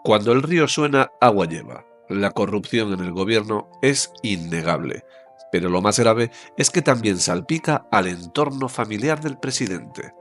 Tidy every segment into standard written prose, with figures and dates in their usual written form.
Cuando el río suena, agua lleva. La corrupción en el gobierno es innegable, pero lo más grave es que también salpica al entorno familiar del presidente.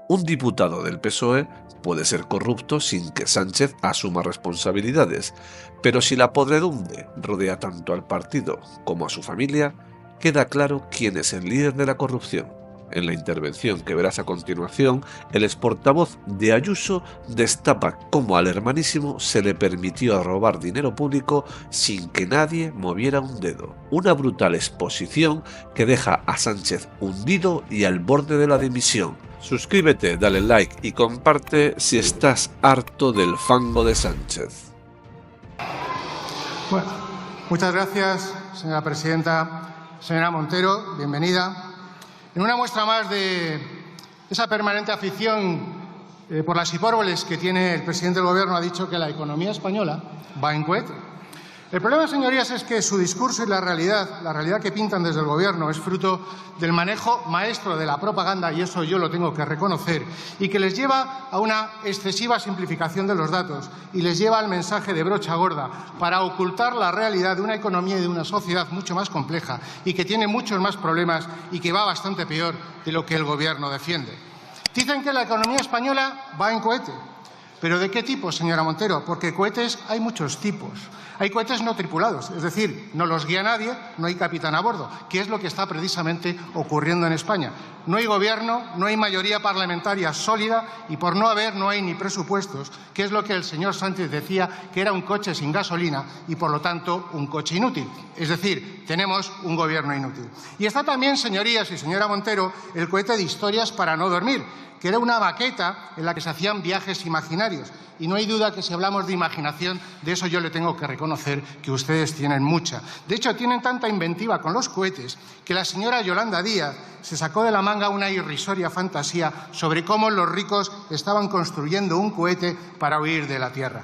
Un diputado del PSOE puede ser corrupto sin que Sánchez asuma responsabilidades, pero si la podredumbre rodea tanto al partido como a su familia, queda claro quién es el líder de la corrupción. En la intervención que verás a continuación, el exportavoz de Ayuso destapa cómo al hermanísimo se le permitió robar dinero público sin que nadie moviera un dedo. Una brutal exposición que deja a Sánchez hundido y al borde de la dimisión. Suscríbete, dale like y comparte si estás harto del fango de Sánchez. Bueno, muchas gracias, señora presidenta. Señora Montero, bienvenida. En una muestra más de esa permanente afición por las hipérboles que tiene el presidente del Gobierno, ha dicho que la economía española va en cohete. El problema, señorías, es que su discurso y la realidad que pintan desde el Gobierno es fruto del manejo maestro de la propaganda, y eso yo lo tengo que reconocer, y que les lleva a una excesiva simplificación de los datos y les lleva al mensaje de brocha gorda para ocultar la realidad de una economía y de una sociedad mucho más compleja y que tiene muchos más problemas y que va bastante peor de lo que el Gobierno defiende. Dicen que la economía española va en cohete. ¿Pero de qué tipo, señora Montero? Porque cohetes hay muchos tipos. Hay cohetes no tripulados, es decir, no los guía nadie, no hay capitán a bordo, que es lo que está precisamente ocurriendo en España. No hay gobierno, no hay mayoría parlamentaria sólida y por no haber no hay ni presupuestos, que es lo que el señor Sánchez decía que era un coche sin gasolina y por lo tanto un coche inútil. Es decir, tenemos un gobierno inútil. Y está también, señorías y señora Montero, el cohete de historias para no dormir, que era una maqueta en la que se hacían viajes imaginarios. Y no hay duda que si hablamos de imaginación, de eso yo le tengo que reconocer que ustedes tienen mucha. De hecho, tienen tanta inventiva con los cohetes que la señora Yolanda Díaz se sacó de la manga una irrisoria fantasía sobre cómo los ricos estaban construyendo un cohete para huir de la Tierra.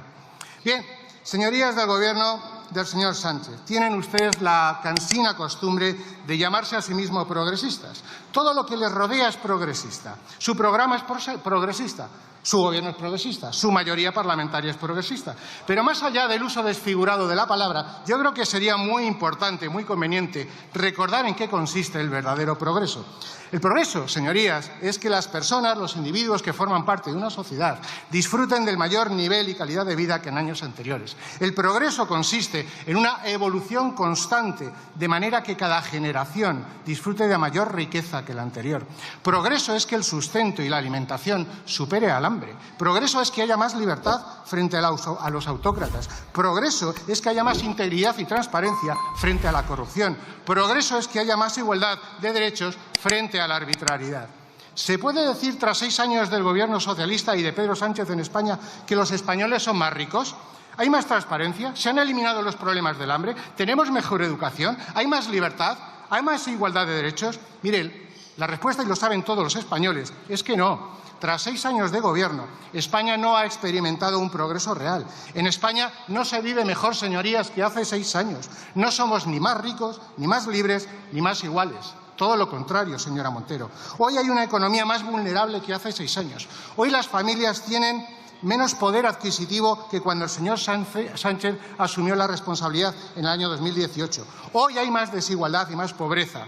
Bien, señorías del Gobierno del señor Sánchez, tienen ustedes la cansina costumbre de llamarse a sí mismos progresistas. Todo lo que les rodea es progresista. Su programa es progresista. Su gobierno es progresista, su mayoría parlamentaria es progresista. Pero más allá del uso desfigurado de la palabra, yo creo que sería muy importante, muy conveniente, recordar en qué consiste el verdadero progreso. El progreso, señorías, es que las personas, los individuos que forman parte de una sociedad, disfruten del mayor nivel y calidad de vida que en años anteriores. El progreso consiste en una evolución constante, de manera que cada generación disfrute de mayor riqueza que la anterior. Progreso es que el sustento y la alimentación supere al hambre. Progreso es que haya más libertad frente a los autócratas. Progreso es que haya más integridad y transparencia frente a la corrupción. Progreso es que haya más igualdad de derechos frente a la arbitrariedad. ¿Se puede decir, tras 6 años del Gobierno socialista y de Pedro Sánchez en España, que los españoles son más ricos? ¿Hay más transparencia? ¿Se han eliminado los problemas del hambre? ¿Tenemos mejor educación? ¿Hay más libertad? ¿Hay más igualdad de derechos? Miren, la respuesta, y lo saben todos los españoles, es que no. Tras 6 años de gobierno, España no ha experimentado un progreso real. En España no se vive mejor, señorías, que hace 6 años. No somos ni más ricos, ni más libres, ni más iguales. Todo lo contrario, señora Montero. Hoy hay una economía más vulnerable que hace 6 años. Hoy las familias tienen menos poder adquisitivo que cuando el señor Sánchez asumió la responsabilidad en el año 2018. Hoy hay más desigualdad y más pobreza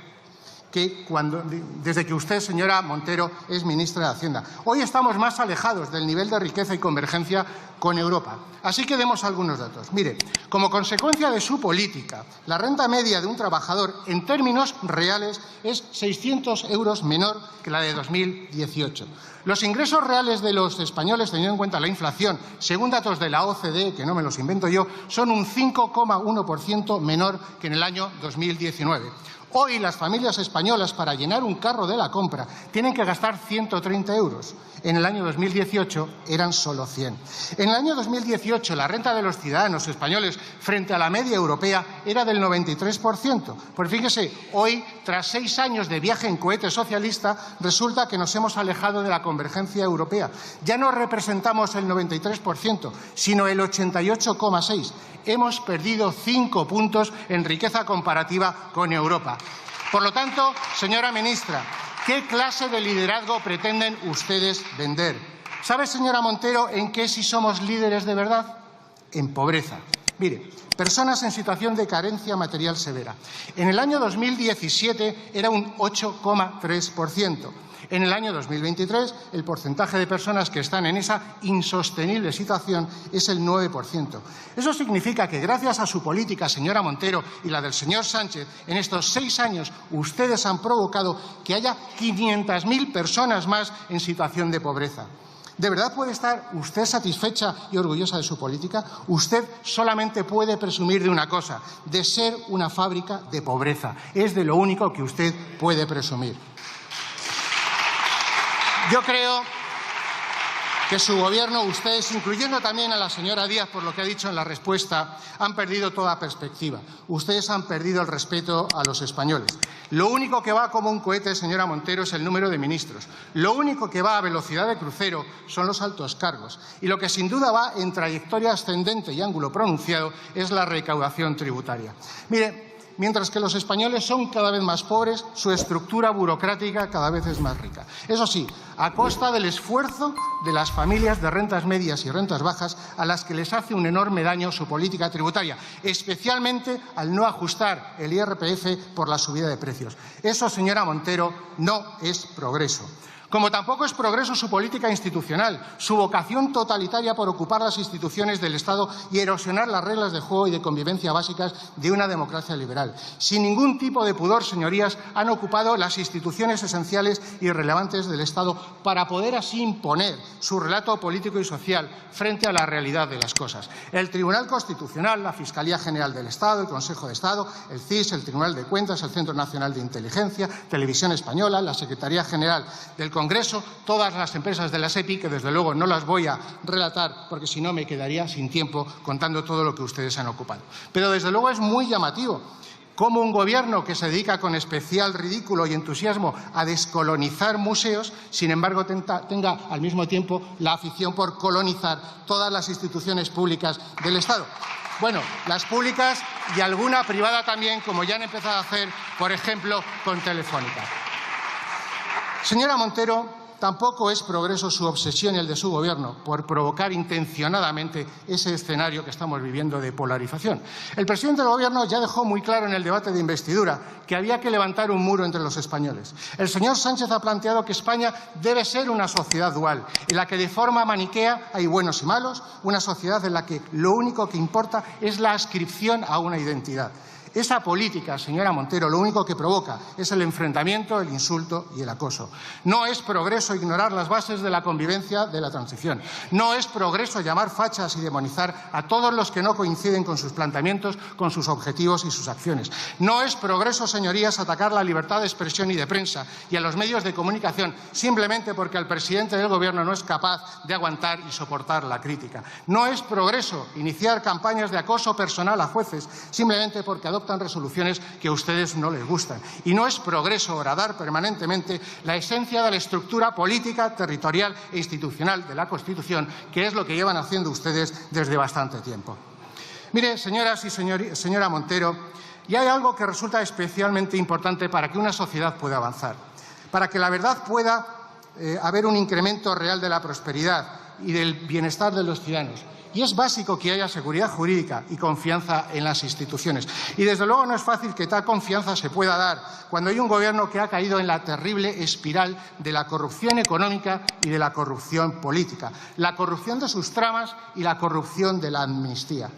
que desde que usted, señora Montero, es ministra de Hacienda. Hoy estamos más alejados del nivel de riqueza y convergencia con Europa. Así que demos algunos datos. Mire, como consecuencia de su política, la renta media de un trabajador en términos reales es 600 euros menor que la de 2018. Los ingresos reales de los españoles, teniendo en cuenta la inflación, según datos de la OCDE, que no me los invento yo, son un 5,1% menor que en el año 2019. Hoy las familias españolas, para llenar un carro de la compra, tienen que gastar 130 euros. En el año 2018 eran solo 100. En el año 2018 la renta de los ciudadanos españoles frente a la media europea era del 93%. Pues fíjese, hoy, tras 6 años de viaje en cohete socialista, resulta que nos hemos alejado de la convergencia europea. Ya no representamos el 93%, sino el 88,6%. Hemos perdido 5 puntos en riqueza comparativa con Europa. Por lo tanto, señora ministra, ¿qué clase de liderazgo pretenden ustedes vender? ¿Sabe, señora Montero, en qué sí somos líderes de verdad? en pobreza. Mire, personas en situación de carencia material severa. En el año 2017 era un 8,3%. En el año 2023, el porcentaje de personas que están en esa insostenible situación es el 9%. Eso significa que, gracias a su política, señora Montero, y la del señor Sánchez, en estos 6 años ustedes han provocado que haya 500.000 personas más en situación de pobreza. ¿De verdad puede estar usted satisfecha y orgullosa de su política? Usted solamente puede presumir de una cosa, de ser una fábrica de pobreza. Es de lo único que usted puede presumir. Yo creo que su Gobierno, ustedes, incluyendo también a la señora Díaz por lo que ha dicho en la respuesta, han perdido toda perspectiva. Ustedes han perdido el respeto a los españoles. Lo único que va como un cohete, señora Montero, es el número de ministros. Lo único que va a velocidad de crucero son los altos cargos. Y lo que sin duda va en trayectoria ascendente y ángulo pronunciado es la recaudación tributaria. Mire, mientras que los españoles son cada vez más pobres, su estructura burocrática cada vez es más rica. Eso sí, a costa del esfuerzo de las familias de rentas medias y rentas bajas, a las que les hace un enorme daño su política tributaria, especialmente al no ajustar el IRPF por la subida de precios. Eso, señora Montero, no es progreso. Como tampoco es progreso su política institucional, su vocación totalitaria por ocupar las instituciones del Estado y erosionar las reglas de juego y de convivencia básicas de una democracia liberal. Sin ningún tipo de pudor, señorías, han ocupado las instituciones esenciales y relevantes del Estado para poder así imponer su relato político y social frente a la realidad de las cosas. El Tribunal Constitucional, la Fiscalía General del Estado, el Consejo de Estado, el CIS, el Tribunal de Cuentas, el Centro Nacional de Inteligencia, Televisión Española, la Secretaría General del Congreso, todas las empresas de la SEPI, que desde luego no las voy a relatar porque si no me quedaría sin tiempo contando todo lo que ustedes han ocupado. Pero desde luego es muy llamativo cómo un Gobierno que se dedica con especial ridículo y entusiasmo a descolonizar museos, sin embargo tenga al mismo tiempo la afición por colonizar todas las instituciones públicas del Estado. Bueno, las públicas y alguna privada también, como ya han empezado a hacer, por ejemplo, con Telefónica. Señora Montero, tampoco es progreso su obsesión y el de su Gobierno por provocar intencionadamente ese escenario que estamos viviendo de polarización. El presidente del Gobierno ya dejó muy claro en el debate de investidura que había que levantar un muro entre los españoles. El señor Sánchez ha planteado que España debe ser una sociedad dual, en la que de forma maniquea hay buenos y malos, una sociedad en la que lo único que importa es la adscripción a una identidad. Esa política, señora Montero, lo único que provoca es el enfrentamiento, el insulto y el acoso. No es progreso ignorar las bases de la convivencia de la transición. No es progreso llamar fachas y demonizar a todos los que no coinciden con sus planteamientos, con sus objetivos y sus acciones. No es progreso, señorías, atacar la libertad de expresión y de prensa y a los medios de comunicación simplemente porque el presidente del Gobierno no es capaz de aguantar y soportar la crítica. No es progreso iniciar campañas de acoso personal a jueces simplemente porque adoptan resoluciones que a ustedes no les gustan. Y no es progreso horadar permanentemente la esencia de la estructura política, territorial e institucional de la Constitución, que es lo que llevan haciendo ustedes desde bastante tiempo. Mire, señoras y señora Montero, y hay algo que resulta especialmente importante para que una sociedad pueda avanzar, para que la verdad pueda haber un incremento real de la prosperidad y del bienestar de los ciudadanos. Y es básico que haya seguridad jurídica y confianza en las instituciones. Y desde luego no es fácil que tal confianza se pueda dar cuando hay un Gobierno que ha caído en la terrible espiral de la corrupción económica y de la corrupción política, la corrupción de sus tramas y la corrupción de la amnistía.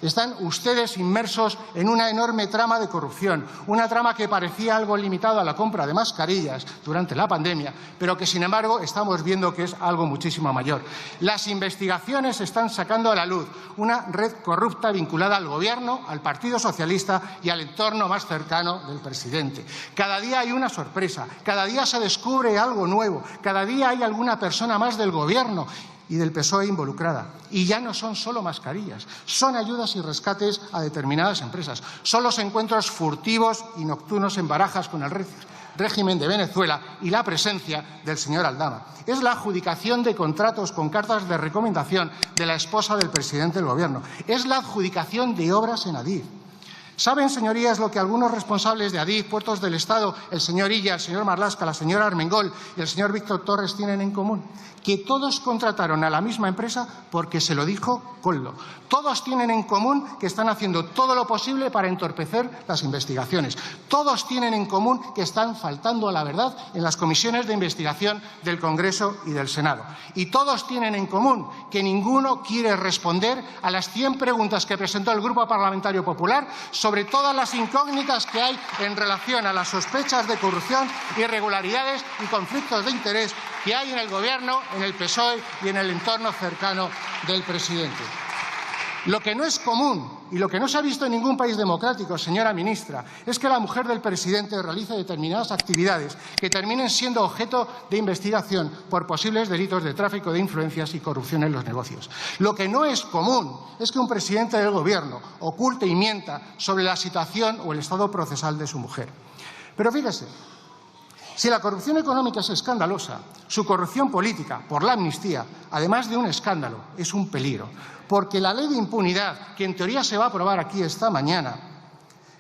Están ustedes inmersos en una enorme trama de corrupción, una trama que parecía algo limitado a la compra de mascarillas durante la pandemia, pero que, sin embargo, estamos viendo que es algo muchísimo mayor. Las investigaciones están sacando a la luz una red corrupta vinculada al Gobierno, al Partido Socialista y al entorno más cercano del presidente. Cada día hay una sorpresa, cada día se descubre algo nuevo, cada día hay alguna persona más del Gobierno y del PSOE involucrada. Y ya no son solo mascarillas, son ayudas y rescates a determinadas empresas, son los encuentros furtivos y nocturnos en Barajas con el régimen de Venezuela y la presencia del señor Aldama. Es la adjudicación de contratos con cartas de recomendación de la esposa del presidente del Gobierno. Es la adjudicación de obras en Adif. ¿Saben, señorías, lo que algunos responsables de Adif, Puertos del Estado, el señor Illa, el señor Marlaska, la señora Armengol y el señor Víctor Torres tienen en común? Que todos contrataron a la misma empresa porque se lo dijo Koldo. Todos tienen en común que están haciendo todo lo posible para entorpecer las investigaciones. Todos tienen en común que están faltando a la verdad en las comisiones de investigación del Congreso y del Senado. Y todos tienen en común que ninguno quiere responder a las 100 preguntas que presentó el Grupo Parlamentario Popular sobre todas las incógnitas que hay en relación a las sospechas de corrupción, irregularidades y conflictos de interés que hay en el Gobierno, en el PSOE y en el entorno cercano del presidente. Lo que no es común y lo que no se ha visto en ningún país democrático, señora ministra, es que la mujer del presidente realice determinadas actividades que terminen siendo objeto de investigación por posibles delitos de tráfico de influencias y corrupción en los negocios. Lo que no es común es que un presidente del Gobierno oculte y mienta sobre la situación o el estado procesal de su mujer. Pero fíjese, si la corrupción económica es escandalosa, su corrupción política, por la amnistía, además de un escándalo, es un peligro. Porque la ley de impunidad, que en teoría se va a aprobar aquí esta mañana,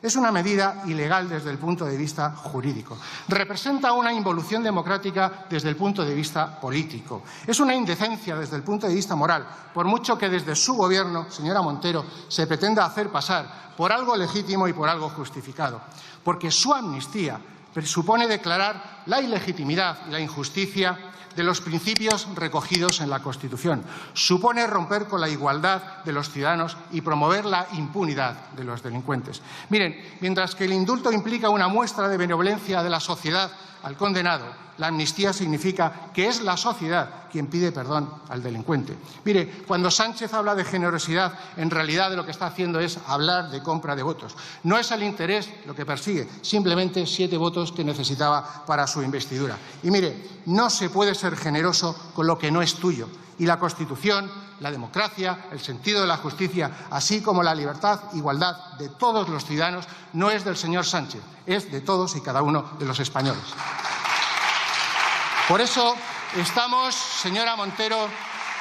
es una medida ilegal desde el punto de vista jurídico. Representa una involución democrática desde el punto de vista político. Es una indecencia desde el punto de vista moral, por mucho que desde su Gobierno, señora Montero, se pretenda hacer pasar por algo legítimo y por algo justificado. Porque su amnistía supone declarar la ilegitimidad y la injusticia de los principios recogidos en la Constitución. Supone romper con la igualdad de los ciudadanos y promover la impunidad de los delincuentes. Miren, mientras que el indulto implica una muestra de benevolencia de la sociedad al condenado, la amnistía significa que es la sociedad quien pide perdón al delincuente. Mire, cuando Sánchez habla de generosidad, en realidad de lo que está haciendo es hablar de compra de votos. No es el interés lo que persigue, simplemente 7 votos que necesitaba para su investidura. Y mire, no se puede ser generoso con lo que no es tuyo. Y la Constitución, la democracia, el sentido de la justicia, así como la libertad e igualdad de todos los ciudadanos, no es del señor Sánchez, es de todos y cada uno de los españoles. Por eso estamos, señora Montero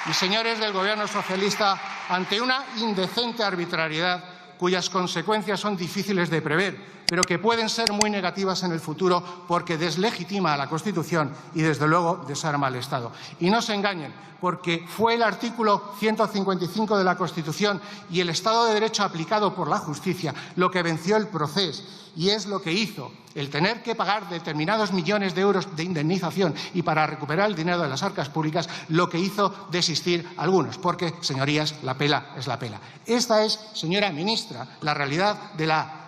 y señores del Gobierno socialista, ante una indecente arbitrariedad cuyas consecuencias son difíciles de prever, pero que pueden ser muy negativas en el futuro porque deslegitima a la Constitución y, desde luego, desarma al Estado. Y no se engañen, porque fue el artículo 155 de la Constitución y el Estado de Derecho aplicado por la justicia lo que venció el proceso y es lo que hizo el tener que pagar determinados millones de euros de indemnización y para recuperar el dinero de las arcas públicas lo que hizo desistir a algunos, porque, señorías, la pela es la pela. Esta es, señora ministra, la realidad de la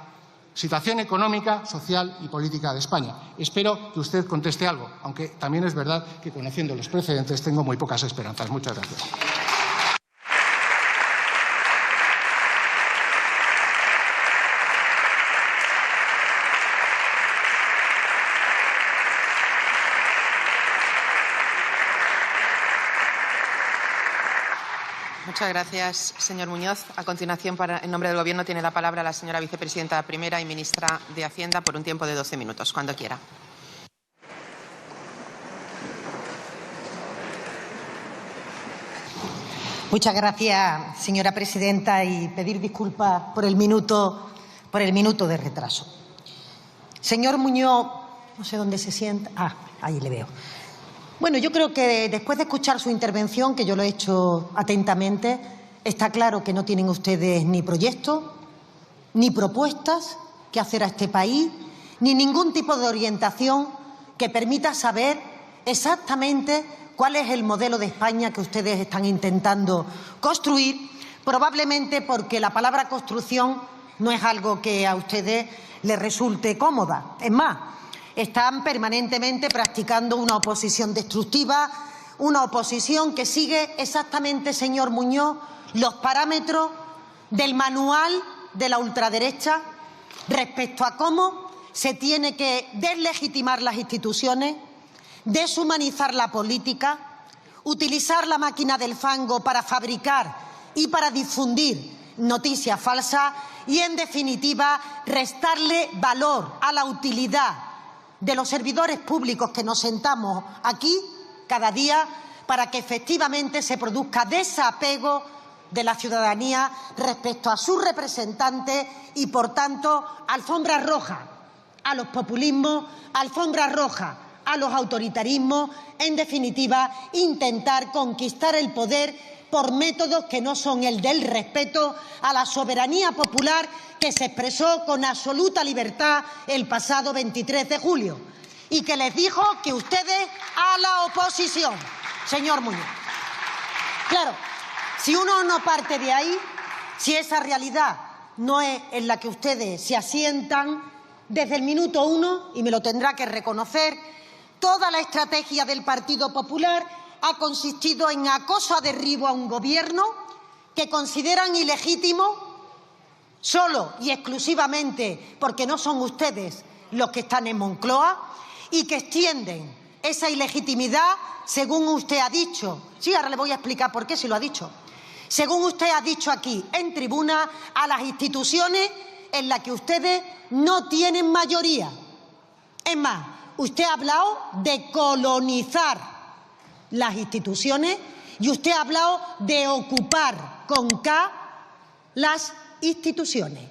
situación económica, social y política de España. Espero que usted conteste algo, aunque también es verdad que, conociendo los precedentes, tengo muy pocas esperanzas. Muchas gracias. Muchas gracias, señor Muñoz. A continuación, en nombre del Gobierno, tiene la palabra la señora vicepresidenta primera y ministra de Hacienda por un tiempo de 12 minutos, cuando quiera. Muchas gracias, señora presidenta, y pedir disculpas por el minuto de retraso. Señor Muñoz, no sé dónde se sienta. Ahí le veo. Bueno, yo creo que después de escuchar su intervención, que yo lo he hecho atentamente, está claro que no tienen ustedes ni proyectos, ni propuestas que hacer a este país, ni ningún tipo de orientación que permita saber exactamente cuál es el modelo de España que ustedes están intentando construir, probablemente porque la palabra construcción no es algo que a ustedes les resulte cómoda. Es más, están permanentemente practicando una oposición destructiva, una oposición que sigue exactamente, señor Muñoz, los parámetros del manual de la ultraderecha respecto a cómo se tiene que deslegitimar las instituciones, deshumanizar la política, utilizar la máquina del fango para fabricar y para difundir noticias falsas y, en definitiva, restarle valor a la utilidad de los servidores públicos que nos sentamos aquí cada día para que efectivamente se produzca desapego de la ciudadanía respecto a sus representantes y, por tanto, alfombra roja a los populismos, alfombra roja a los autoritarismos, en definitiva, intentar conquistar el poder por métodos que no son el del respeto a la soberanía popular que se expresó con absoluta libertad el pasado 23 de julio y que les dijo que ustedes a la oposición, señor Muñoz. Claro, si uno no parte de ahí, si esa realidad no es en la que ustedes se asientan, desde el minuto 1, y me lo tendrá que reconocer, toda la estrategia del Partido Popular ha consistido en acoso a derribo a un gobierno que consideran ilegítimo solo y exclusivamente porque no son ustedes los que están en Moncloa y que extienden esa ilegitimidad, según usted ha dicho. Sí, ahora le voy a explicar por qué, si lo ha dicho. Según usted ha dicho aquí en tribuna, a las instituciones en las que ustedes no tienen mayoría. Es más, usted ha hablado de colonizar las instituciones y usted ha hablado de ocupar con K las instituciones.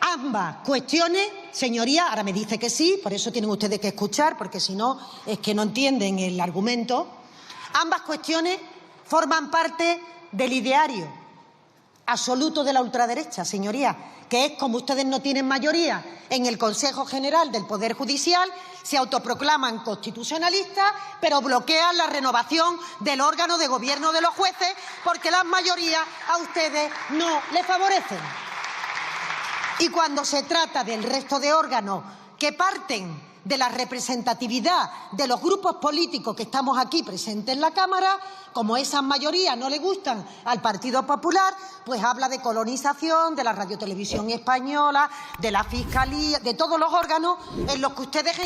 Ambas cuestiones, señoría, ahora me dice que sí, por eso tienen ustedes que escuchar, porque si no es que no entienden el argumento. Ambas cuestiones forman parte del ideario absoluto de la ultraderecha, señoría, que es como ustedes no tienen mayoría en el Consejo General del Poder Judicial, se autoproclaman constitucionalistas, pero bloquean la renovación del órgano de gobierno de los jueces porque las mayorías a ustedes no les favorecen. Y cuando se trata del resto de órganos que parten de la representatividad de los grupos políticos que estamos aquí presentes en la Cámara, como esas mayorías no le gustan al Partido Popular, pues habla de colonización, de la Radiotelevisión Española, de la Fiscalía, de todos los órganos en los que ustedes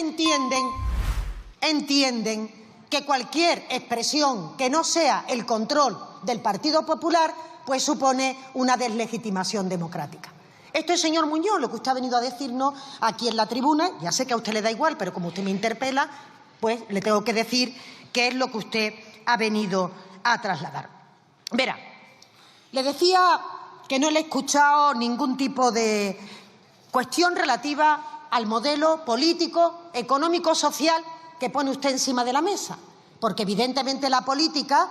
entienden que cualquier expresión que no sea el control del Partido Popular, pues supone una deslegitimación democrática. Esto es, señor Muñoz, lo que usted ha venido a decirnos aquí en la tribuna. Ya sé que a usted le da igual, pero como usted me interpela, pues le tengo que decir qué es lo que usted ha venido a trasladar. Verá, le decía que no le he escuchado ningún tipo de cuestión relativa al modelo político, económico, social que pone usted encima de la mesa, porque evidentemente la política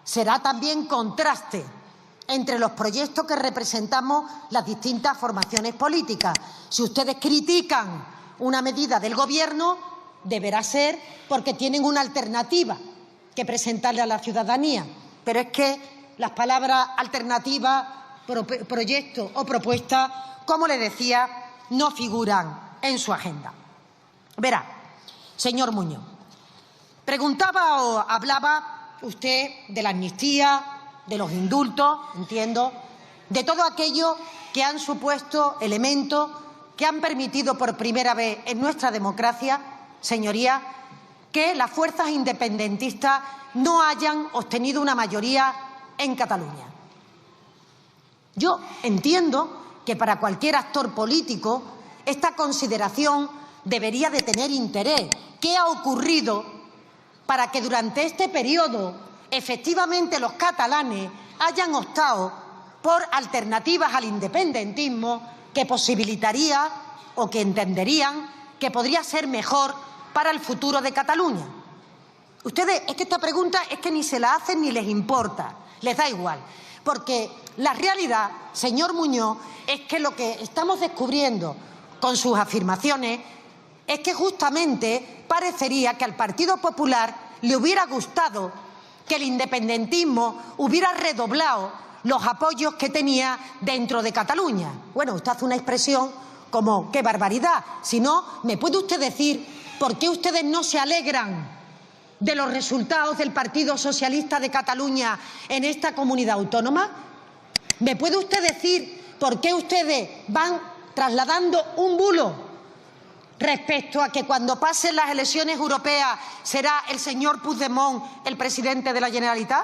será también contraste entre los proyectos que representamos las distintas formaciones políticas. Si ustedes critican una medida del Gobierno, deberá ser porque tienen una alternativa que presentarle a la ciudadanía. Pero es que las palabras alternativa, proyecto o propuesta, como le decía, no figuran en su agenda. Verá, señor Muñoz, preguntaba o hablaba usted de la amnistía, de los indultos, entiendo, de todo aquello que han supuesto elementos que han permitido por primera vez en nuestra democracia, señoría, que las fuerzas independentistas no hayan obtenido una mayoría en Cataluña. Yo entiendo que para cualquier actor político esta consideración debería de tener interés. ¿Qué ha ocurrido para que durante este periodo efectivamente los catalanes hayan optado por alternativas al independentismo que posibilitaría o que entenderían que podría ser mejor para el futuro de Cataluña? Ustedes, es que esta pregunta es que ni se la hacen ni les importa, les da igual, porque la realidad, señor Muñoz, es que lo que estamos descubriendo con sus afirmaciones es que justamente parecería que al Partido Popular le hubiera gustado que el independentismo hubiera redoblado los apoyos que tenía dentro de Cataluña. Bueno, usted hace una expresión como ¡qué barbaridad! Si no, ¿me puede usted decir por qué ustedes no se alegran de los resultados del Partido Socialista de Cataluña en esta comunidad autónoma? ¿Me puede usted decir por qué ustedes van trasladando un bulo respecto a que cuando pasen las elecciones europeas será el señor Puigdemont el presidente de la Generalitat?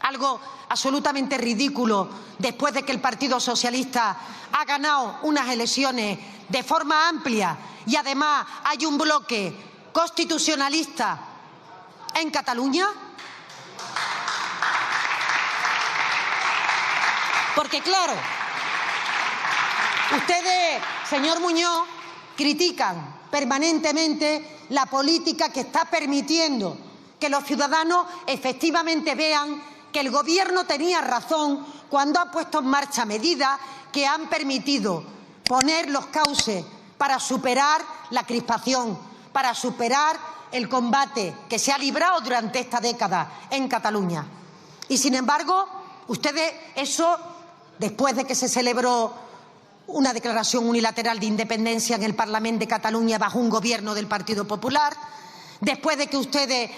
Algo absolutamente ridículo después de que el Partido Socialista ha ganado unas elecciones de forma amplia y además hay un bloque constitucionalista en Cataluña. Porque, claro, ustedes, señor Muñoz, critican permanentemente la política que está permitiendo que los ciudadanos efectivamente vean que el Gobierno tenía razón cuando ha puesto en marcha medidas que han permitido poner los cauces para superar la crispación, para superar el combate que se ha librado durante esta década en Cataluña. Y, sin embargo, ustedes eso, después de que se celebró una declaración unilateral de independencia en el Parlamento de Cataluña bajo un gobierno del Partido Popular, después de que ustedes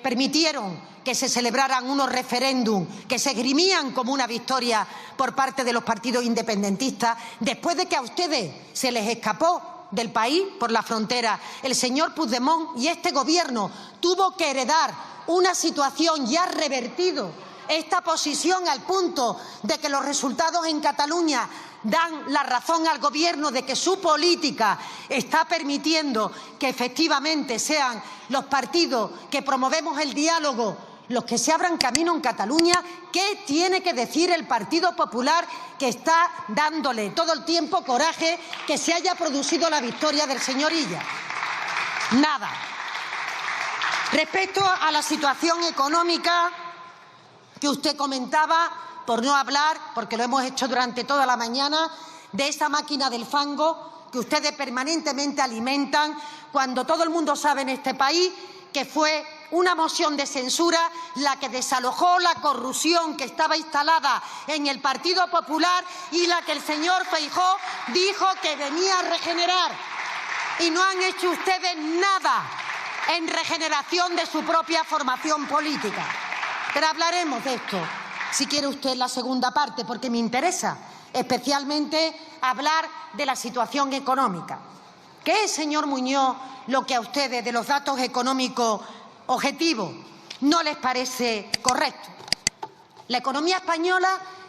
permitieron que se celebraran unos referéndums que se esgrimían como una victoria por parte de los partidos independentistas, después de que a ustedes se les escapó del país por la frontera el señor Puigdemont y este Gobierno tuvo que heredar una situación y ha revertido esta posición al punto de que los resultados en Cataluña dan la razón al Gobierno de que su política está permitiendo que efectivamente sean los partidos que promovemos el diálogo los que se abran camino en Cataluña. ¿Qué tiene que decir el Partido Popular, que está dándole todo el tiempo coraje que se haya producido la victoria del señor Illa? Nada. Respecto a la situación económica que usted comentaba, por no hablar, porque lo hemos hecho durante toda la mañana, de esa máquina del fango que ustedes permanentemente alimentan, cuando todo el mundo sabe en este país que fue una moción de censura la que desalojó la corrupción que estaba instalada en el Partido Popular y la que el señor Feijóo dijo que venía a regenerar. Y no han hecho ustedes nada en regeneración de su propia formación política. Pero hablaremos de esto, si quiere usted, la segunda parte, porque me interesa especialmente hablar de la situación económica. ¿Qué es, señor Muñoz, lo que a ustedes de los datos económicos objetivos no les parece correcto? La economía española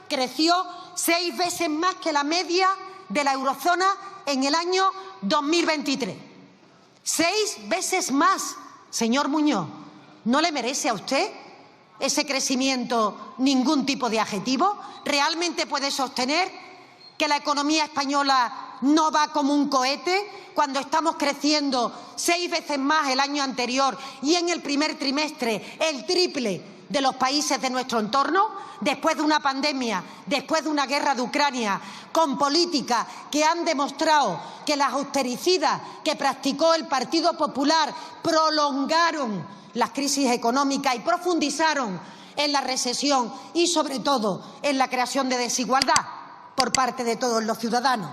creció 6 veces más que la media de la eurozona en el año 2023. 6 veces más, señor Muñoz. ¿No le merece a usted ese crecimiento ningún tipo de adjetivo? ¿Realmente puede sostener que la economía española no va como un cohete cuando estamos creciendo 6 veces más el año anterior y en el primer trimestre el triple de los países de nuestro entorno, después de una pandemia, después de una guerra de Ucrania, con políticas que han demostrado que las austericidas que practicó el Partido Popular prolongaron las crisis económicas y profundizaron en la recesión y, sobre todo, en la creación de desigualdad por parte de todos los ciudadanos?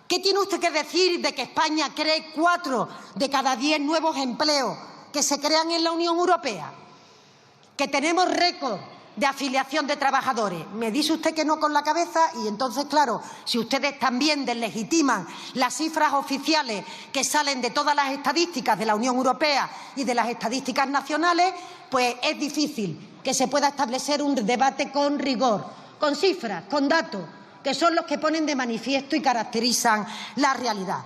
¿Qué tiene usted que decir de que España cree 4 de cada 10 nuevos empleos que se crean en la Unión Europea? ¿Que tenemos récord de afiliación de trabajadores? Me dice usted que no con la cabeza y entonces, claro, si ustedes también deslegitiman las cifras oficiales que salen de todas las estadísticas de la Unión Europea y de las estadísticas nacionales, pues es difícil que se pueda establecer un debate con rigor, con cifras, con datos, que son los que ponen de manifiesto y caracterizan la realidad.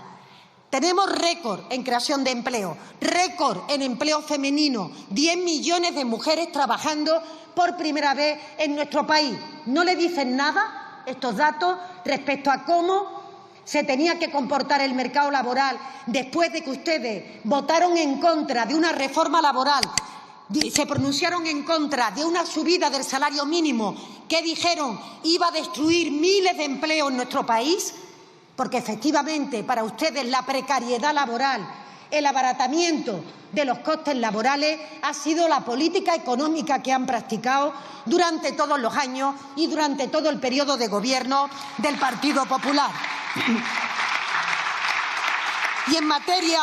Tenemos récord en creación de empleo, récord en empleo femenino, 10 millones de mujeres trabajando por primera vez en nuestro país. ¿No le dicen nada estos datos respecto a cómo se tenía que comportar el mercado laboral después de que ustedes votaron en contra de una reforma laboral, se pronunciaron en contra de una subida del salario mínimo que dijeron iba a destruir miles de empleos en nuestro país? Porque efectivamente para ustedes la precariedad laboral, el abaratamiento de los costes laborales ha sido la política económica que han practicado durante todos los años y durante todo el periodo de gobierno del Partido Popular. Y en materia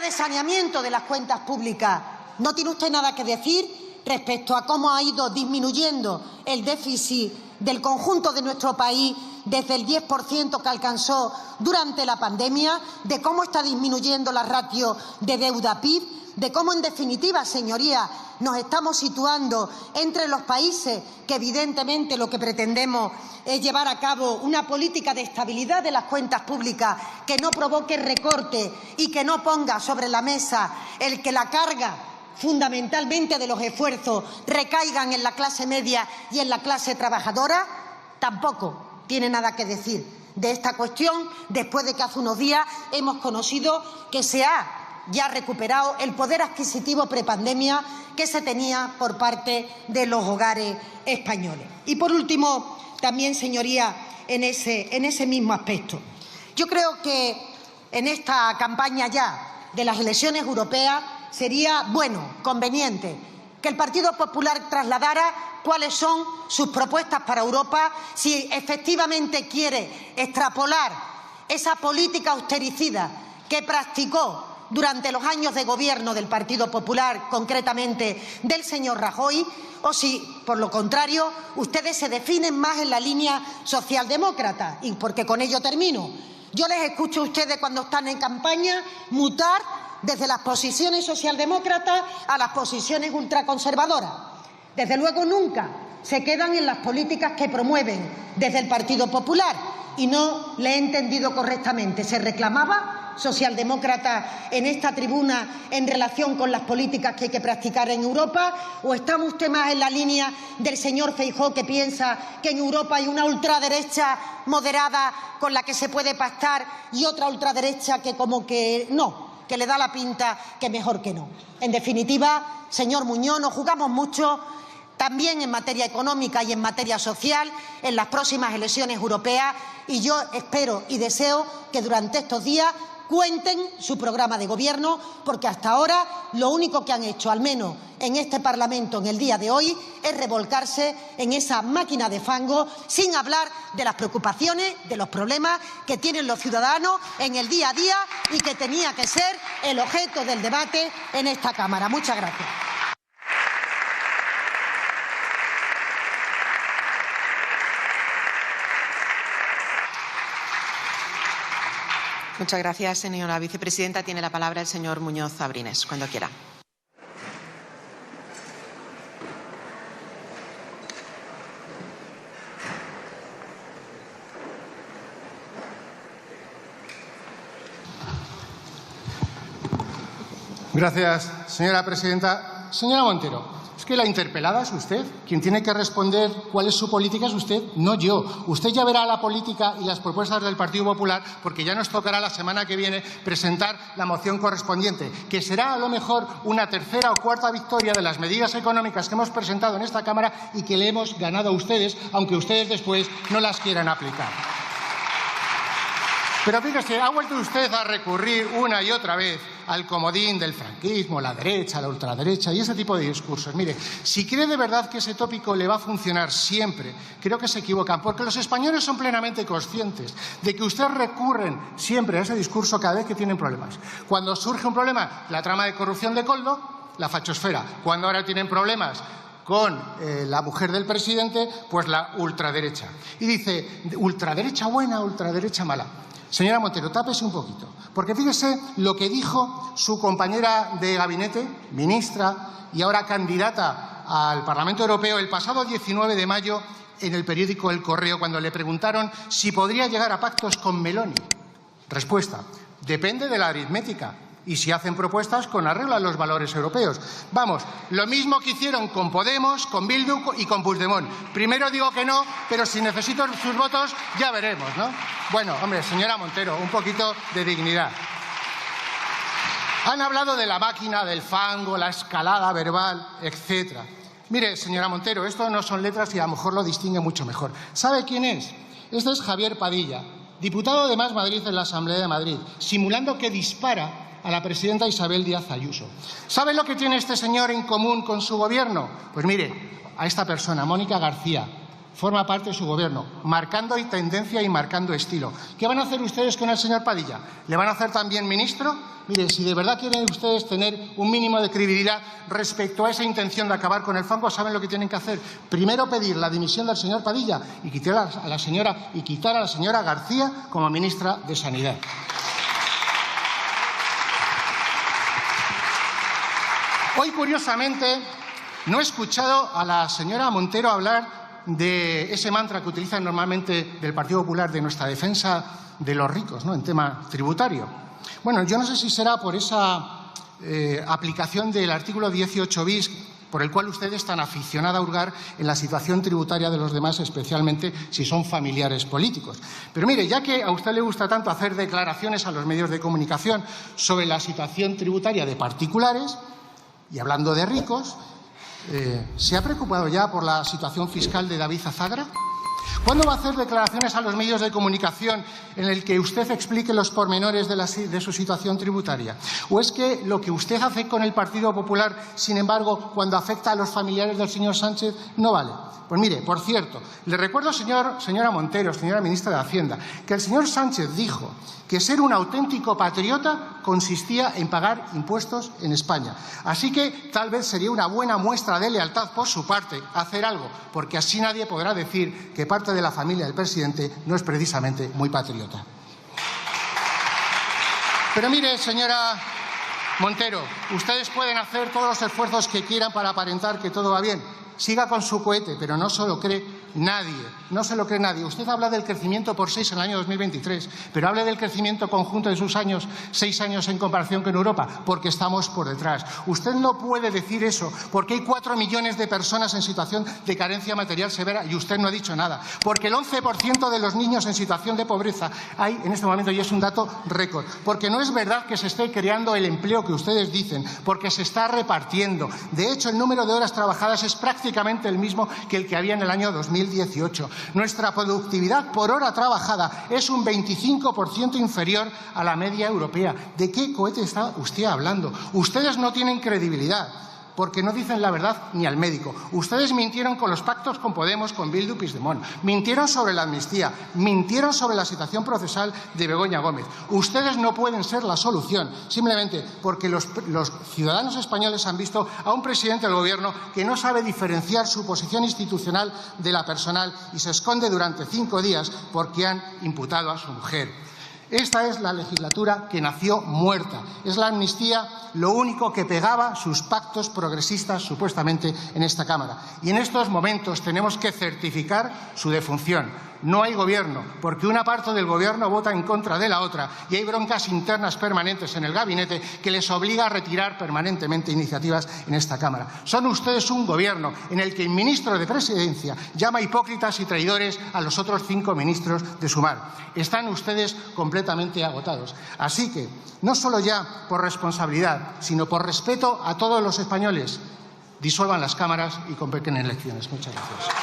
de saneamiento de las cuentas públicas, ¿no tiene usted nada que decir respecto a cómo ha ido disminuyendo el déficit del conjunto de nuestro país desde el 10% que alcanzó durante la pandemia, de cómo está disminuyendo la ratio de deuda-PIB, de cómo, en definitiva, señorías, nos estamos situando entre los países que, evidentemente, lo que pretendemos es llevar a cabo una política de estabilidad de las cuentas públicas que no provoque recorte y que no ponga sobre la mesa el que la carga fundamentalmente de los esfuerzos recaigan en la clase media y en la clase trabajadora? Tampoco tiene nada que decir de esta cuestión después de que hace unos días hemos conocido que se ha ya recuperado el poder adquisitivo prepandemia que se tenía por parte de los hogares españoles. Y por último, también, señoría, en ese mismo aspecto, yo creo que en esta campaña ya de las elecciones europeas sería bueno, conveniente, que el Partido Popular trasladara cuáles son sus propuestas para Europa, si efectivamente quiere extrapolar esa política austericida que practicó durante los años de gobierno del Partido Popular, concretamente del señor Rajoy, o si, por lo contrario, ustedes se definen más en la línea socialdemócrata. Y porque con ello termino. Yo les escucho a ustedes cuando están en campaña mutar desde las posiciones socialdemócratas a las posiciones ultraconservadoras. Desde luego nunca se quedan en las políticas que promueven desde el Partido Popular. Y no le he entendido correctamente. ¿Se reclamaba socialdemócrata en esta tribuna en relación con las políticas que hay que practicar en Europa? ¿O está usted más en la línea del señor Feijóo, que piensa que en Europa hay una ultraderecha moderada con la que se puede pactar y otra ultraderecha que como que no, que le da la pinta que mejor que no? En definitiva, señor Muñoz, nos jugamos mucho también en materia económica y en materia social en las próximas elecciones europeas, y yo espero y deseo que durante estos días cuenten su programa de gobierno, porque hasta ahora lo único que han hecho, al menos en este Parlamento en el día de hoy, es revolcarse en esa máquina de fango sin hablar de las preocupaciones, de los problemas que tienen los ciudadanos en el día a día y que tenía que ser el objeto del debate en esta Cámara. Muchas gracias. Muchas gracias, señora vicepresidenta. Tiene la palabra el señor Muñoz Abrines, cuando quiera. Gracias, señora presidenta. Señora Montero, es que la interpelada es usted. Quien tiene que responder cuál es su política es usted, no yo. Usted ya verá la política y las propuestas del Partido Popular, porque ya nos tocará la semana que viene presentar la moción correspondiente, que será a lo mejor una tercera o cuarta victoria de las medidas económicas que hemos presentado en esta Cámara y que le hemos ganado a ustedes, aunque ustedes después no las quieran aplicar. Pero fíjese, ha vuelto usted a recurrir una y otra vez al comodín del franquismo, la derecha, la ultraderecha y ese tipo de discursos. Mire, si cree de verdad que ese tópico le va a funcionar siempre, creo que se equivocan, porque los españoles son plenamente conscientes de que ustedes recurren siempre a ese discurso cada vez que tienen problemas. Cuando surge un problema, la trama de corrupción de Koldo, la fachosfera. Cuando ahora tienen problemas con la mujer del presidente, pues la ultraderecha. Y dice, ultraderecha buena, ultraderecha mala. Señora Montero, tápese un poquito, porque fíjese lo que dijo su compañera de gabinete, ministra y ahora candidata al Parlamento Europeo, el pasado 19 de mayo en el periódico El Correo, cuando le preguntaron si podría llegar a pactos con Meloni. Respuesta, depende de la aritmética y si hacen propuestas con arreglo a los valores europeos. Vamos, lo mismo que hicieron con Podemos, con Bildu y con Puigdemont. Primero digo que no, pero si necesito sus votos ya veremos, ¿no? Bueno, hombre, señora Montero, un poquito de dignidad. Han hablado de la máquina, del fango, la escalada verbal, etcétera. Mire, señora Montero, esto no son letras y a lo mejor lo distingue mucho mejor. ¿Sabe quién es? Este es Javier Padilla, diputado de Más Madrid en la Asamblea de Madrid, simulando que dispara a la presidenta Isabel Díaz Ayuso. ¿Sabe lo que tiene este señor en común con su gobierno? Pues mire, a esta persona, Mónica García, forma parte de su gobierno, marcando tendencia y marcando estilo. ¿Qué van a hacer ustedes con el señor Padilla? ¿Le van a hacer también ministro? Mire, si de verdad quieren ustedes tener un mínimo de credibilidad respecto a esa intención de acabar con el fango, ¿saben lo que tienen que hacer? Primero pedir la dimisión del señor Padilla y quitar a la señora García como ministra de Sanidad. Hoy, curiosamente, no he escuchado a la señora Montero hablar de ese mantra que utilizan normalmente del Partido Popular de nuestra defensa de los ricos, ¿no?, en tema tributario. Bueno, yo no sé si será por esa aplicación del artículo 18 bis, por el cual usted es tan aficionada a hurgar en la situación tributaria de los demás, especialmente si son familiares políticos. Pero mire, ya que a usted le gusta tanto hacer declaraciones a los medios de comunicación sobre la situación tributaria de particulares, y hablando de ricos, ¿se ha preocupado ya por la situación fiscal de David Azagra? ¿Cuándo va a hacer declaraciones a los medios de comunicación en el que usted explique los pormenores de su situación tributaria? ¿O es que lo que usted hace con el Partido Popular, sin embargo, cuando afecta a los familiares del señor Sánchez, no vale? Pues mire, por cierto, le recuerdo, señora Montero, señora ministra de Hacienda, que el señor Sánchez dijo que ser un auténtico patriota consistía en pagar impuestos en España. Así que tal vez sería una buena muestra de lealtad por su parte hacer algo, porque así nadie podrá decir que parte de la familia del presidente no es precisamente muy patriota. Pero mire, señora Montero, ustedes pueden hacer todos los esfuerzos que quieran para aparentar que todo va bien. Siga con su cohete, pero no se lo cree nadie. No se lo cree nadie. Usted habla del crecimiento por 6 en el año 2023, pero hable del crecimiento conjunto de sus años, 6 años en comparación con Europa, porque estamos por detrás. Usted no puede decir eso, porque hay 4 millones de personas en situación de carencia material severa y usted no ha dicho nada. Porque el 11% de los niños en situación de pobreza hay en este momento, y es un dato récord. Porque no es verdad que se esté creando el empleo que ustedes dicen, porque se está repartiendo. De hecho, el número de horas trabajadas es prácticamente el mismo que el que había en el año 2018. Nuestra productividad por hora trabajada es un 25% inferior a la media europea. ¿De qué cohete está usted hablando? Ustedes no tienen credibilidad, porque no dicen la verdad ni al médico. Ustedes mintieron con los pactos con Podemos, con Bildu, Puigdemont. Mintieron sobre la amnistía. Mintieron sobre la situación procesal de Begoña Gómez. Ustedes no pueden ser la solución, simplemente porque los ciudadanos españoles han visto a un presidente del Gobierno que no sabe diferenciar su posición institucional de la personal y se esconde durante 5 días porque han imputado a su mujer. Esta es la legislatura que nació muerta. Es la amnistía lo único que pegaba sus pactos progresistas supuestamente en esta Cámara. Y en estos momentos tenemos que certificar su defunción. No hay Gobierno, porque una parte del Gobierno vota en contra de la otra y hay broncas internas permanentes en el gabinete que les obliga a retirar permanentemente iniciativas en esta Cámara. Son ustedes un Gobierno en el que el ministro de Presidencia llama hipócritas y traidores a los otros 5 ministros de Sumar. Están ustedes completamente agotados. Así que, no solo ya por responsabilidad, sino por respeto a todos los españoles, disuelvan las cámaras y convoquen elecciones. Muchas gracias.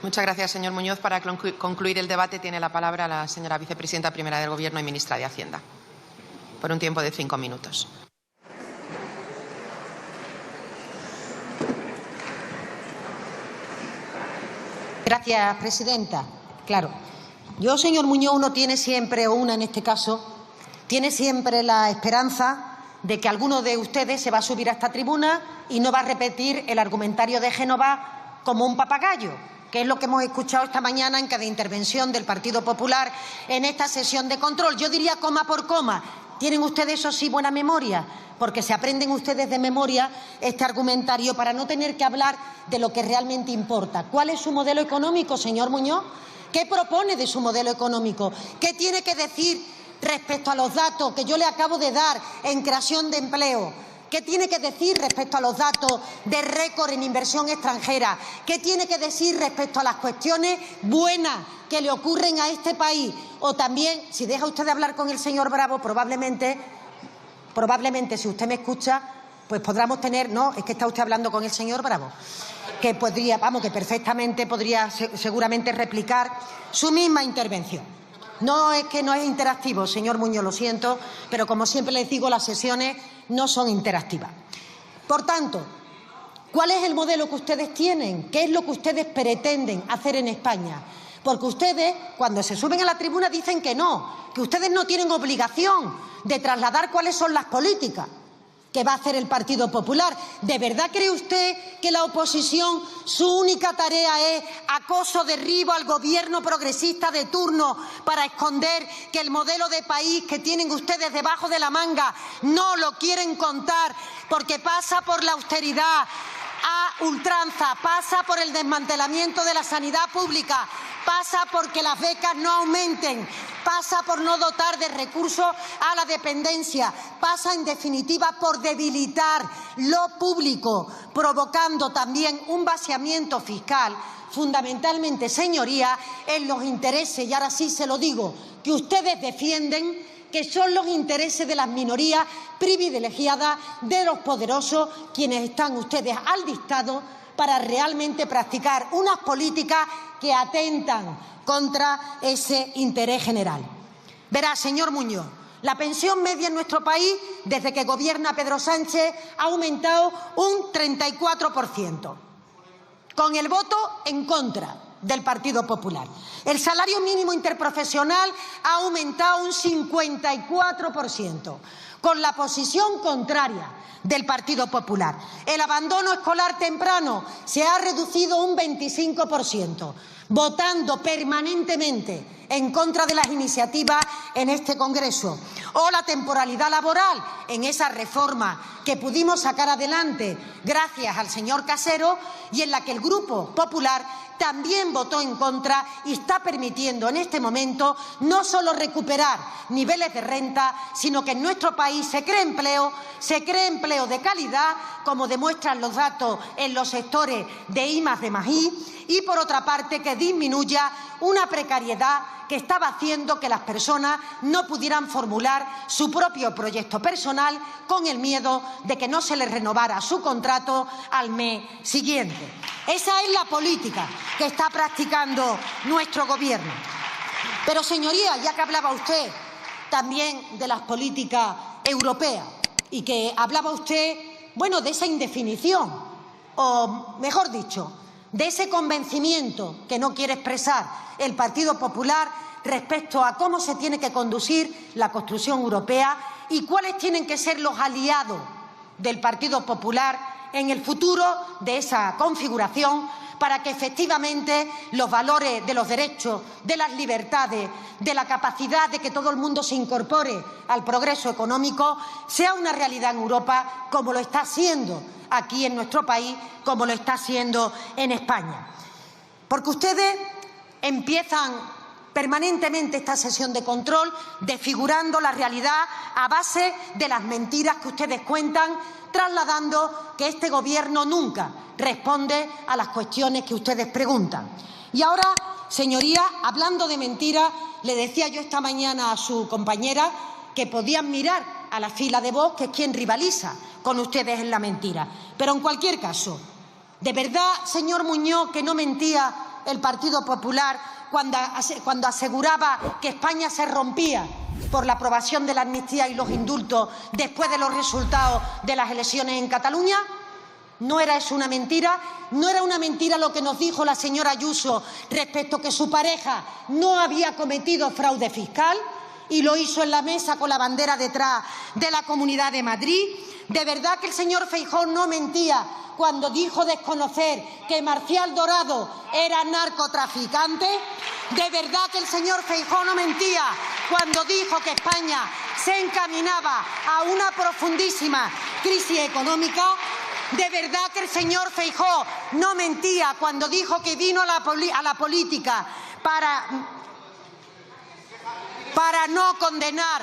Muchas gracias, señor Muñoz. Para concluir el debate tiene la palabra la señora vicepresidenta primera del Gobierno y ministra de Hacienda, por un tiempo de 5 minutos. Gracias, presidenta. Claro, yo, señor Muñoz, uno tiene siempre, o una en este caso, tiene siempre la esperanza de que alguno de ustedes se va a subir a esta tribuna y no va a repetir el argumentario de Génova como un papagayo, que es lo que hemos escuchado esta mañana en cada intervención del Partido Popular en esta sesión de control. Yo diría coma por coma. ¿Tienen ustedes, eso sí, buena memoria? Porque se aprenden ustedes de memoria este argumentario para no tener que hablar de lo que realmente importa. ¿Cuál es su modelo económico, señor Muñoz? ¿Qué propone de su modelo económico? ¿Qué tiene que decir respecto a los datos que yo le acabo de dar en creación de empleo? ¿Qué tiene que decir respecto a los datos de récord en inversión extranjera? ¿Qué tiene que decir respecto a las cuestiones buenas que le ocurren a este país? O también, si deja usted de hablar con el señor Bravo, probablemente, si usted me escucha, pues podríamos tener... No, es que está usted hablando con el señor Bravo, que podría, que perfectamente podría seguramente replicar su misma intervención. No es que no es interactivo, señor Muñoz, lo siento, pero como siempre les digo, las sesiones no son interactivas. Por tanto, ¿cuál es el modelo que ustedes tienen? ¿Qué es lo que ustedes pretenden hacer en España? Porque ustedes, cuando se suben a la tribuna, dicen que ustedes no tienen obligación de trasladar cuáles son las políticas. que va a hacer el Partido Popular. ¿De verdad cree usted que la oposición, su única tarea es acoso, derribo al gobierno progresista de turno para esconder que el modelo de país que tienen ustedes debajo de la manga no lo quieren contar porque pasa por la austeridad a ultranza, pasa por el desmantelamiento de la sanidad pública, pasa porque las becas no aumenten, pasa por no dotar de recursos a la dependencia, pasa en definitiva por debilitar lo público, provocando también un vaciamiento fiscal, fundamentalmente, señorías, en los intereses, y ahora sí se lo digo, que ustedes defienden, que son los intereses de las minorías privilegiadas, de los poderosos, quienes están ustedes al dictado para realmente practicar unas políticas que atentan contra ese interés general. Verá, señor Muñoz, la pensión media en nuestro país, desde que gobierna Pedro Sánchez, ha aumentado un 34%, con el voto en contra del Partido Popular. El salario mínimo interprofesional ha aumentado un 54%, con la posición contraria del Partido Popular. El abandono escolar temprano se ha reducido un 25%, votando permanentemente en contra de las iniciativas en este Congreso. O la temporalidad laboral, en esa reforma que pudimos sacar adelante gracias al señor Casero y en la que el Grupo Popular también votó en contra y está permitiendo en este momento no solo recuperar niveles de renta, sino que en nuestro país se cree empleo de calidad, como demuestran los datos en los sectores de I+D+I, y por otra parte que disminuya una precariedad que estaba haciendo que las personas no pudieran formular su propio proyecto personal con el miedo de que no se les renovara su contrato al mes siguiente. Esa es la política que está practicando nuestro Gobierno. Pero, señoría, ya que hablaba usted también de las políticas europeas y que hablaba usted, bueno, de esa indefinición, o mejor dicho, de ese convencimiento que no quiere expresar el Partido Popular respecto a cómo se tiene que conducir la construcción europea y cuáles tienen que ser los aliados del Partido Popular en el futuro de esa configuración para que efectivamente los valores de los derechos, de las libertades, de la capacidad de que todo el mundo se incorpore al progreso económico sea una realidad en Europa como lo está siendo aquí en nuestro país, como lo está haciendo en España. Porque ustedes empiezan permanentemente esta sesión de control desfigurando la realidad a base de las mentiras que ustedes cuentan, trasladando que este Gobierno nunca responde a las cuestiones que ustedes preguntan. Y ahora, señoría, hablando de mentiras, le decía yo esta mañana a su compañera que podían mirar a la fila de Vox, que es quien rivaliza con ustedes en la mentira. Pero en cualquier caso, ¿de verdad, señor Muñoz, que no mentía el Partido Popular cuando aseguraba que España se rompía por la aprobación de la amnistía y los indultos después de los resultados de las elecciones en Cataluña? ¿No era eso una mentira? ¿No era una mentira lo que nos dijo la señora Ayuso respecto a que su pareja no había cometido fraude fiscal y lo hizo en la mesa con la bandera detrás de la Comunidad de Madrid? ¿De verdad que el señor Feijóo no mentía cuando dijo desconocer que Marcial Dorado era narcotraficante? ¿De verdad que el señor Feijóo no mentía cuando dijo que España se encaminaba a una profundísima crisis económica? ¿De verdad que el señor Feijóo no mentía cuando dijo que vino a la política para no condenar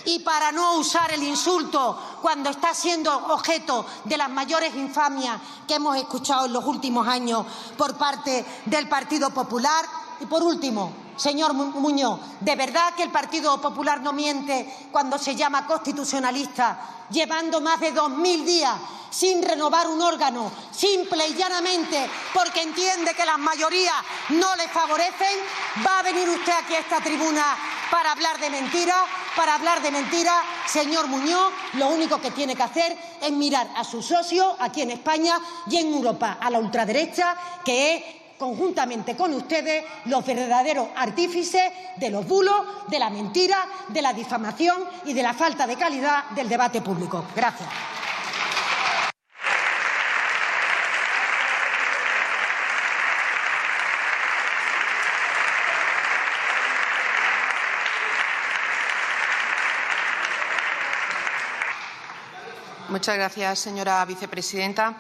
y para no usar el insulto cuando está siendo objeto de las mayores infamias que hemos escuchado en los últimos años por parte del Partido Popular? Y por último, señor Muñoz, ¿de verdad que el Partido Popular no miente cuando se llama constitucionalista, llevando más de 2000 días sin renovar un órgano, simple y llanamente porque entiende que las mayorías no le favorecen? ¿Va a venir usted aquí a esta tribuna para hablar de mentiras? Para hablar de mentiras, señor Muñoz, lo único que tiene que hacer es mirar a sus socios aquí en España y en Europa, a la ultraderecha, que es conjuntamente con ustedes, los verdaderos artífices de los bulos, de la mentira, de la difamación y de la falta de calidad del debate público. Gracias. Muchas gracias, señora vicepresidenta.